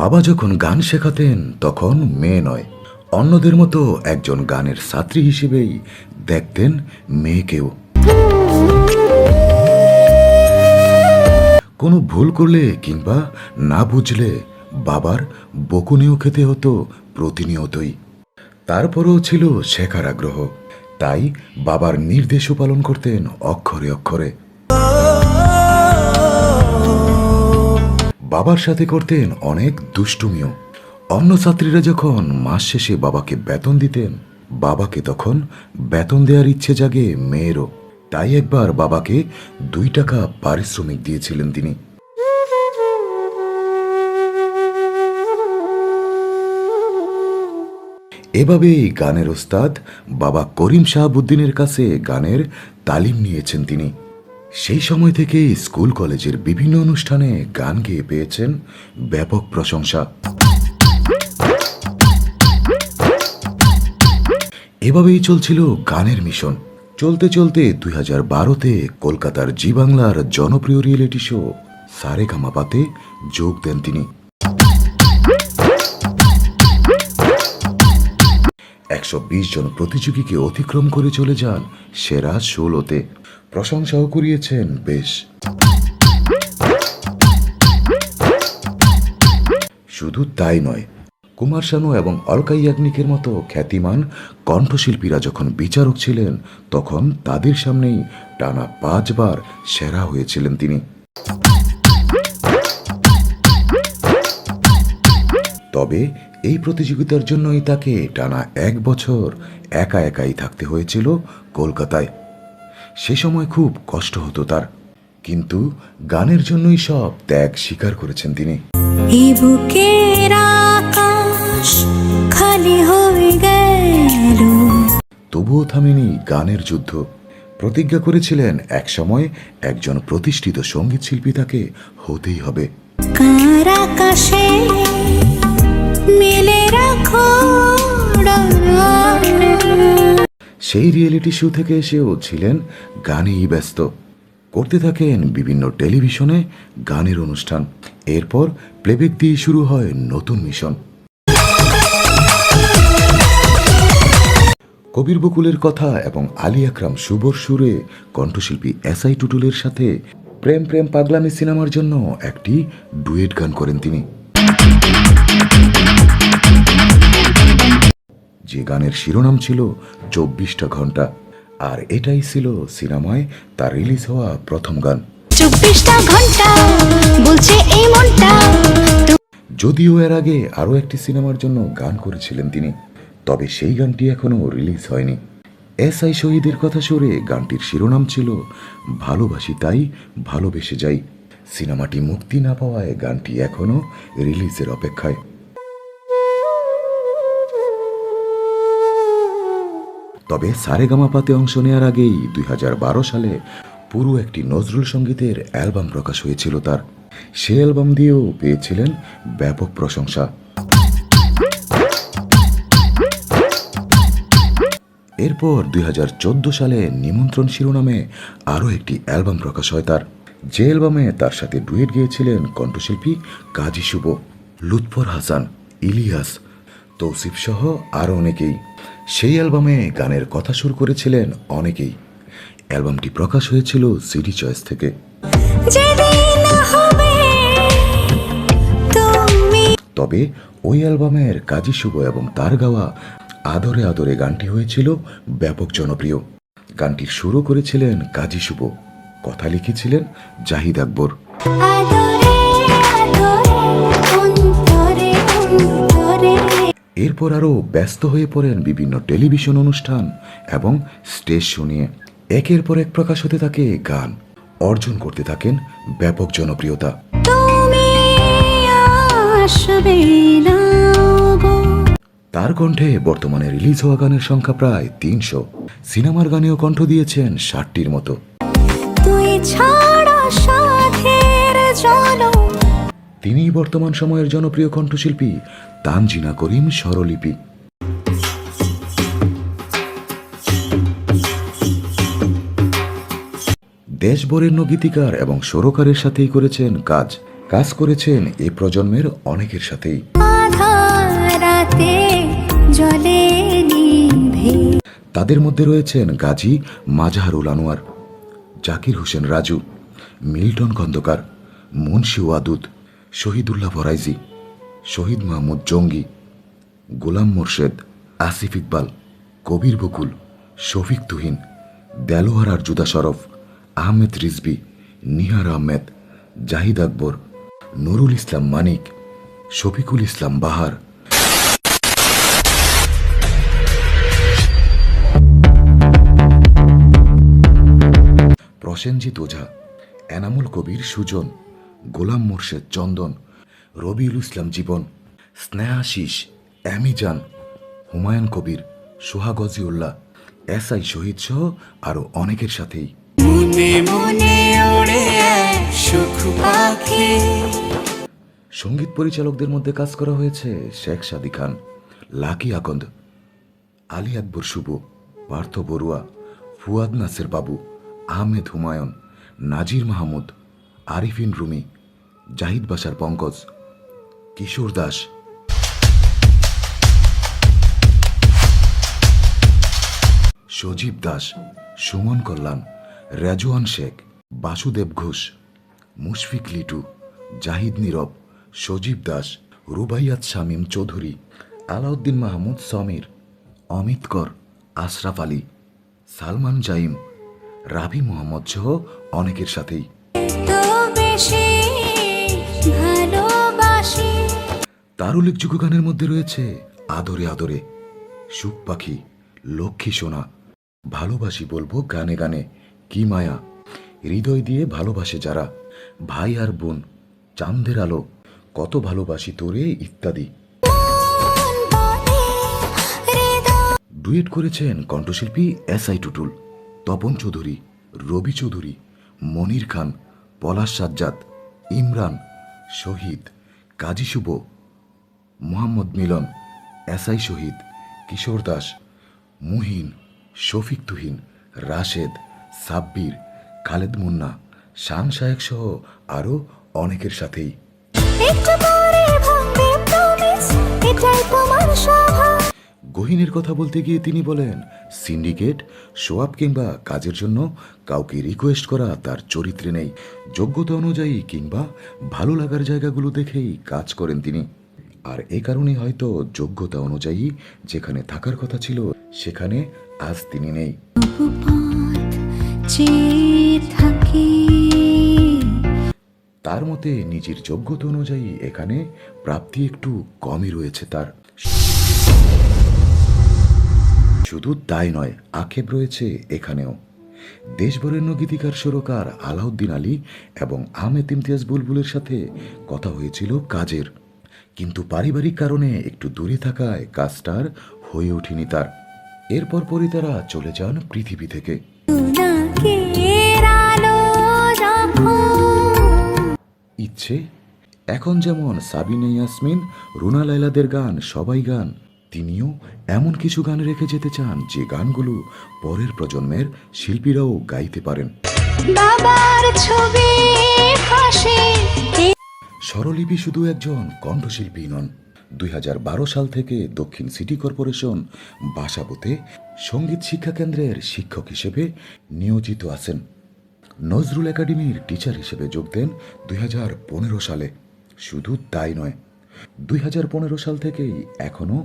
বাবা যখন গান শেখাতেন তখন মেয়ে নয়, অন্যদের মতো একজন গানের ছাত্রী হিসেবেই দেখতেন মেয়েকেও। কোনো ভুল করলে কিংবা না বুঝলে বাবার বকুনিও খেতে হতো প্রতিনিয়তই। তারপরও ছিল শেখার আগ্রহ, তাই বাবার নির্দেশও পালন করতেন অক্ষরে অক্ষরে। বাবার সাথে করতেন অনেক দুষ্টুমিও। অন্য ছাত্রীরা যখন মাস শেষে বাবাকে বেতন দিতেন, বাবাকে তখন বেতন দেওয়ার ইচ্ছে জাগে মেয়েরও। তাই একবার বাবাকে 2 টাকা পারিশ্রমিক দিয়েছিলেন তিনি। এভাবেই গানের ওস্তাদ বাবা করিম শাহাবুদ্দিনের কাছে গানের তালিম নিয়েছেন তিনি। সেই সময় থেকে স্কুল কলেজের বিভিন্ন অনুষ্ঠানে গান গেয়ে পেয়েছেন ব্যাপক প্রশংসা। এভাবেই চলছিল গানের মিশন। চলতে চলতে 2012-তে কলকাতার জি বাংলার জনপ্রিয় রিয়েলিটি শো সারেগামাপাতে যোগ দেন তিনি। 120 জন প্রতিযোগীকে অতিক্রম করে চলে যান সেরা 16-তে। প্রশংসাও কুড়িয়েছেন বেশ। শুধু তাই নয়, কুমার শানু এবং অলকা ইয়াগনিকের মতো খ্যাতিমান কণ্ঠশিল্পীরা যখন বিচারক ছিলেন, তখন তাদের সামনেই টানা 5 বার সেরা হয়েছিলেন তিনি। তবে এই প্রতিযোগিতার জন্যই তাকে টানা 1 বছর একা একাই থাকতে হয়েছিল কলকাতায়। সে সময় খুব কষ্ট হতো তার, কিন্তু গানের জন্যই সব ত্যাগ স্বীকার করেছেন তিনি। এই বুকের আকাশ খালি হয়ে গেল, তবুও থামেনি গানের যুদ্ধ। প্রতিজ্ঞা করেছিলেন এক সময় একজন প্রতিষ্ঠিত সঙ্গীত শিল্পী তাকে হতেই হবে। কার আকাশে মেলে রাখো ডানা। সেই রিয়েলিটি শো থেকে এসেও ছিলেন গানেই ব্যস্ত। করতে থাকেন বিভিন্ন টেলিভিশনে গানের অনুষ্ঠান। এরপর প্লেব্যাক দিয়ে শুরু হয় নতুন মিশন। কবির বকুলের কথা এবং আলী আকরাম শুভর সুরে কণ্ঠশিল্পী এসআই টুটুলের সাথে প্রেম প্রেম পাগলামি সিনেমার জন্য একটি ডুয়েট গান করেন তিনি। যে গানের শিরোনাম ছিল 24টা ঘন্টা, আর এটাই ছিল সিনেমায় তার রিলিজ হওয়া প্রথম গান। 24টা ঘন্টা বলছে এই মনটা। যদিও এর আগে আরও একটি সিনেমার জন্য গান করেছিলেন তিনি, তবে সেই গানটি এখনো রিলিজ হয়নি। এসআই শহীদের কথা সুরে গানটির শিরোনাম ছিল ভালোবাসি তাই ভালোবেসে যাই। সিনেমাটি মুক্তি না পাওয়ায় গানটি এখনো রিলিজের অপেক্ষায়। তবে সারেগামাপাতে অংশ নেওয়ার আগেই 2012 সালে পুরো একটি নজরুল সঙ্গীতের অ্যালবাম প্রকাশ হয়েছিল তার। সে অ্যালবাম দিয়েও পেয়েছিলেন ব্যাপক প্রশংসা। এরপর 2014 সালে নিমন্ত্রণ শিরোনামে আরও একটি অ্যালবাম প্রকাশ হয় তার, যে অ্যালবামে তার সাথে ডুয়েট গেয়েছিলেন কণ্ঠশিল্পী কাজী শুভ, লুৎফর হাসান, ইলিয়াস, তৌসিফ সহ আরও অনেকেই। সেই অ্যালবামে গানের কথা সুর করেছিলেন অনেকেই। অ্যালবামটি প্রকাশ হয়েছিল সিডি চয়েস থেকে। তবে ওই অ্যালবামের কাজী শুভ এবং তার গাওয়া আদরে আদরে গানটি হয়েছিল ব্যাপক জনপ্রিয়। গানটির সুরও করেছিলেন কাজী শুভ, কথা লিখেছিলেন জাহিদ আকবর। এরপর আরও ব্যস্ত হয়ে পড়েন বিভিন্ন টেলিভিশন অনুষ্ঠান এবং স্টেজ শো নিয়ে। একের পর এক প্রকাশ হতে থাকে গান, অর্জন করতে থাকেন ব্যাপক জনপ্রিয়তা। তার কণ্ঠে বর্তমানে রিলিজ হওয়া গানের সংখ্যা প্রায় 300। সিনেমার গানেও কণ্ঠ দিয়েছেন 60টির মতো। তিনি বর্তমান সময়ের জনপ্রিয় কণ্ঠশিল্পী তানজিনা করিম স্বরলিপি। দেশবরেণ্য গীতিকার এবং সুরকারের সাথেই করেছেন কাজ। কাজ করেছেন এ প্রজন্মের অনেকের সাথেই। রাতে জলে নিভে তাদের মধ্যে রয়েছেন গাজী মাজাহারুল আনোয়ার, জাকির হোসেন রাজু, মিল্টন খন্দকার, মুন্সি ওয়াদুদ, শহীদুল্লাহ ফরাইজি, শহীদ মাহমুদ জঙ্গি, গোলাম মোর্শেদ, আসিফ ইকবাল, কবির বকুল, শফিক তুহিন, দেলোয়ার আর জুদা শরফ, আহমেদ রিজবি, নিহার আহমেদ, জাহিদ আকবর, নুরুল ইসলাম মানিক, শফিকুল ইসলাম বাহার, প্রসেনজিৎ ওঝা, এনামুল কবির সুজন, গোলাম মোর্শেদ চন্দন, রবিউল ইসলাম জীবন, স্নেহাশিস, অ্যামিজান, হুমায়ুন কবির, সোহাগ গজিউল্লাহ, এসআই শহীদ সহ আরও অনেকের সাথেই। মনে মনে ওড়ে সুখ পাখি। সঙ্গীত পরিচালকদের মধ্যে কাজ করা হয়েছে শেখ সাদী খান, লাকি আকন্দ, আলী আকবর শুভ, পার্থ বড়ুয়া, ফুয়াদ নাসের বাবু, আহমেদ হুমায়ুন, নাজির মাহমুদ, আরিফিন রুমি, জাহিদ বাশার পঙ্কজ, কিশোর দাস, সজীব দাস, সুমন কল্যাণ, রেজওয়ান শেখ, বাসুদেব ঘোষ, মুশফিক লিটু, জাহিদ নীরব, সজীব দাস, রুবাইয়াত শামীম চৌধুরী, আলাউদ্দিন মাহমুদ সমীর, অমিত কর, আশরাফ আলী, সালমান জাইম, রাবি মোহাম্মদ সহ অনেকের সাথেই। তো বেশি ভালোবাসি তার উল্লেখযোগ্য গানের মধ্যে রয়েছে আদরে আদরে, সুখ পাখি, লক্ষ্মী সোনা, ভালোবাসি বলবো গানে গানে, কি মায়া, হৃদয় দিয়ে ভালোবাসে যারা, ভাই আর বোন, চাঁদের আলো, কত ভালোবাসি তোরে ইত্যাদি। মন বলে হৃদয় ডুয়েট করেছেন কণ্ঠশিল্পী এসআই টুটুল, তপন চৌধুরী, রবি চৌধুরী, মনির খান, পলাশ সাজ্জাদ, ইমরান, শহীদ, কাজী শুভ, মোহাম্মদ মিলন, এসআই শহীদ, কিশোর দাস, মুহিন, শফিক তুহিন, রাশেদ, সাব্বির, খালেদ মুন্না, শান শায়েক সহ আরও অনেকের সাথেই। একটু পরে ভাঙবে প্রমিস এটাই তোমার স্বভাব গহীনের কথা বলতে গিয়ে তিনি বলেন, সিন্ডিকেট, সোয়াব কিংবা কাজের জন্য কাউকে রিকোয়েস্ট করা তার চরিত্রে নেই। যোগ্যতা অনুযায়ী কিংবা ভালো লাগার জায়গাগুলো দেখেই কাজ করেন তিনি। আর এ কারণে হয়তো যোগ্যতা অনুযায়ী যেখানে থাকার কথা ছিল সেখানে আজ তিনি নেই। পথ চেয়ে থাকি তার মতে নিজের যোগ্যতা অনুযায়ী এখানে প্রাপ্তি একটু কমই রয়েছে তার। শুধু তাই নয়, আক্ষেপ রয়েছে এখানেও। দেশবরেণ্য গীতিকার সুরকার আলাউদ্দিন আলী এবং আহমেদ ইমতিয়াজ বুলবুলের সাথে কথা হয়েছিল কাজের, কিন্তু পারিবারিক কারণে একটু দূরে থাকায় কাজটা আর হয়ে ওঠেনি তার। এরপর পরই তারা চলে যান পৃথিবী থেকে। জোনাকের আলো যখন ইচ্ছে এখন যেমন সাবিনা ইয়াসমিন, রুনা লায়লাদের গান সবাই গান, তিনিও এমন কিছু গান রেখে যেতে চান যে গানগুলো পরের প্রজন্মের শিল্পীরাও গাইতে পারেন। বাবার ছবি পাশে স্বরলিপি শুধু একজন কণ্ঠশিল্পী নন, 2012 সাল থেকে দক্ষিণ সিটি কর্পোরেশন বাসাবোতে সঙ্গীত শিক্ষা কেন্দ্রের শিক্ষক হিসেবে নিয়োজিত আছেন। নজরুল একাডেমির টিচার হিসেবে যোগ দেন 2015 সালে। শুধু তাই নয়, 2015 সাল থেকেই এখনও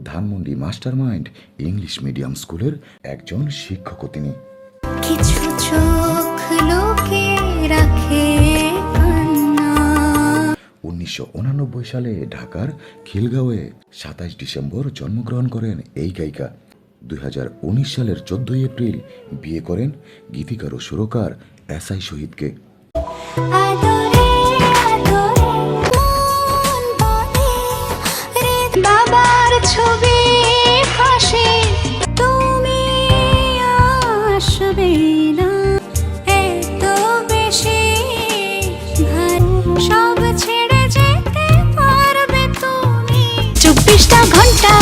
Dhanmondi master mind English medium স্কুলের একজন শিক্ষকও তিনি। কিছু চোখ লোকে রাখে কান্না 1989 সালে ঢাকার খিলগাঁওয়ে 27 ডিসেম্বর জন্মগ্রহণ করেন এই গায়িকা। 2019 সালের 14 এপ্রিল বিয়ে করেন গীতিকার ও সুরকার এসআই শহীদকে। আদরে আদরে মন বলে বাবার ছবি পাশে তুমি আসবে না এত বেশি ভালো সব ছেড়ে যেতে পারবে তুমি 24টা ঘন্টা